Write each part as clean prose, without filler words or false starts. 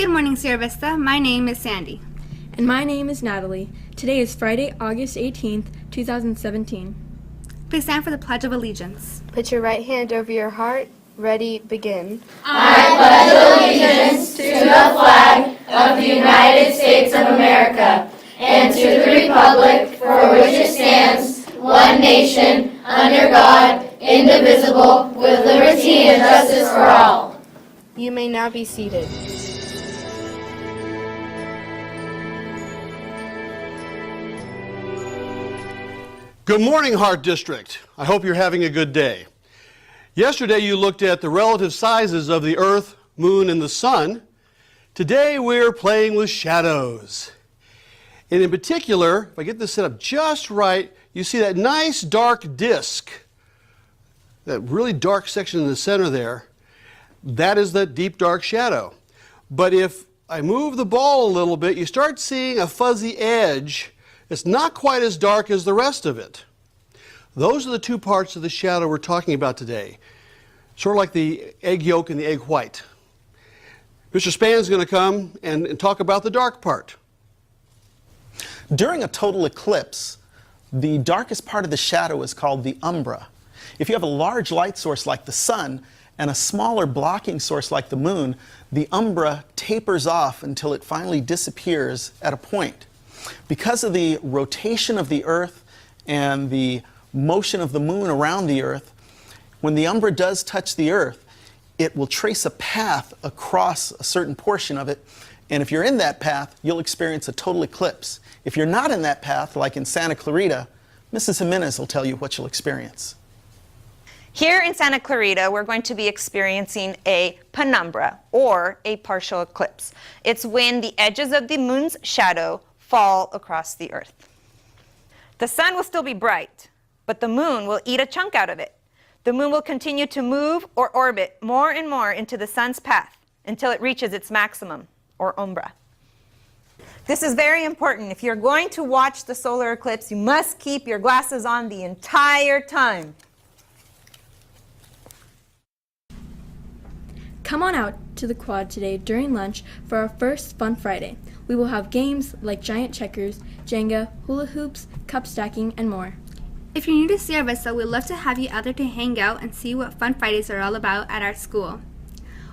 Good morning, Sierra Vista. My name is Sandy. And my name is Natalie. Today is Friday, August 18th, 2017. Please stand for the Pledge of Allegiance. Put your right hand over your heart. Ready, begin. I pledge allegiance to the flag of the United States of America and to the republic for which it stands, one nation, under God, indivisible, with liberty and justice for all. You may now be seated. Good morning, Heart District. I hope you're having a good day. Yesterday you looked at the relative sizes of the Earth, Moon, and the Sun. Today we're playing with shadows. And in particular, if I get this set up just right, you see that nice dark disk, that really dark section in the center there. That is the deep dark shadow. But if I move the ball a little bit, you start seeing a fuzzy edge. It's not quite as dark as the rest of it. Those are the two parts of the shadow we're talking about today. Sort of like the egg yolk and the egg white. Mr. Span's going to come and talk about the dark part. During a total eclipse, the darkest part of the shadow is called the umbra. If you have a large light source like the sun and a smaller blocking source like the moon, the umbra tapers off until it finally disappears at a point. Because of the rotation of the Earth and the motion of the moon around the Earth, when the umbra does touch the Earth, it will trace a path across a certain portion of it, and if you're in that path, you'll experience a total eclipse. If you're not in that path, like in Santa Clarita, Mrs. Jimenez will tell you what you'll experience. Here in Santa Clarita, we're going to be experiencing a penumbra, or a partial eclipse. It's when the edges of the moon's shadow fall across the Earth. The sun will still be bright, but the moon will eat a chunk out of it. The moon will continue to move or orbit more and more into the sun's path until it reaches its maximum, or umbra. This is very important. If you're going to watch the solar eclipse, you must keep your glasses on the entire time. Come on out to the quad today during lunch for our first Fun Friday. We will have games like giant checkers, Jenga, hula hoops, cup stacking, and more. If you're new to Sierra Vista, we'd love to have you out there to hang out and see what Fun Fridays are all about at our school.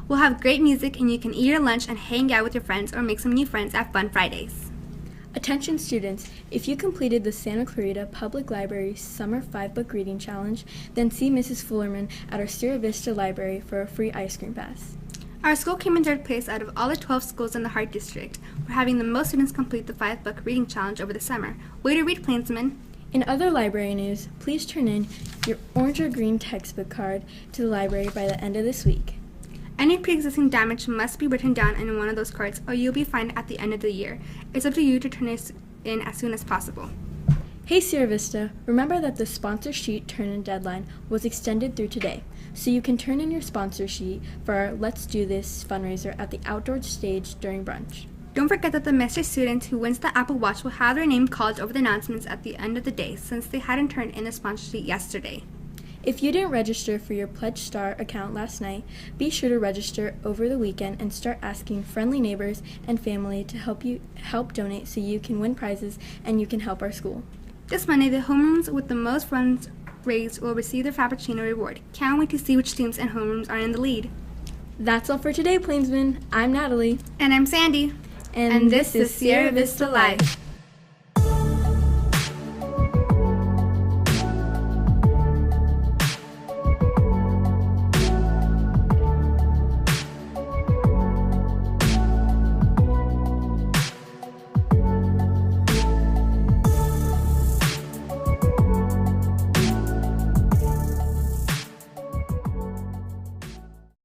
We'll have great music and you can eat your lunch and hang out with your friends or make some new friends at Fun Fridays. Attention students, if you completed the Santa Clarita Public Library Summer 5-Book Reading Challenge, then see Mrs. Fullerman at our Sierra Vista Library for a free ice cream pass. Our school came in third place out of all the 12 schools in the Heart District. We're having the most students complete the 5-book reading challenge over the summer. Way to read, Plainsman. In other library news, please turn in your orange or green textbook card to the library by the end of this week. Any pre-existing damage must be written down in one of those cards or you'll be fined at the end of the year. It's up to you to turn this in as soon as possible. Hey Sierra Vista, remember that the sponsor sheet turn-in deadline was extended through today, so you can turn in your sponsor sheet for our Let's Do This fundraiser at the outdoor stage during brunch. Don't forget that the mystery student who wins the Apple Watch will have their name called over the announcements at the end of the day since they hadn't turned in the sponsor sheet yesterday. If you didn't register for your Pledge Star account last night, be sure to register over the weekend and start asking friendly neighbors and family to help donate so you can win prizes and you can help our school. This Monday, the homerooms with the most funds raised will receive their Frappuccino reward. Can't wait to see which teams and homerooms are in the lead. That's all for today, Plainsman. I'm Natalie. And I'm Sandy. And this is Sierra Vista Life.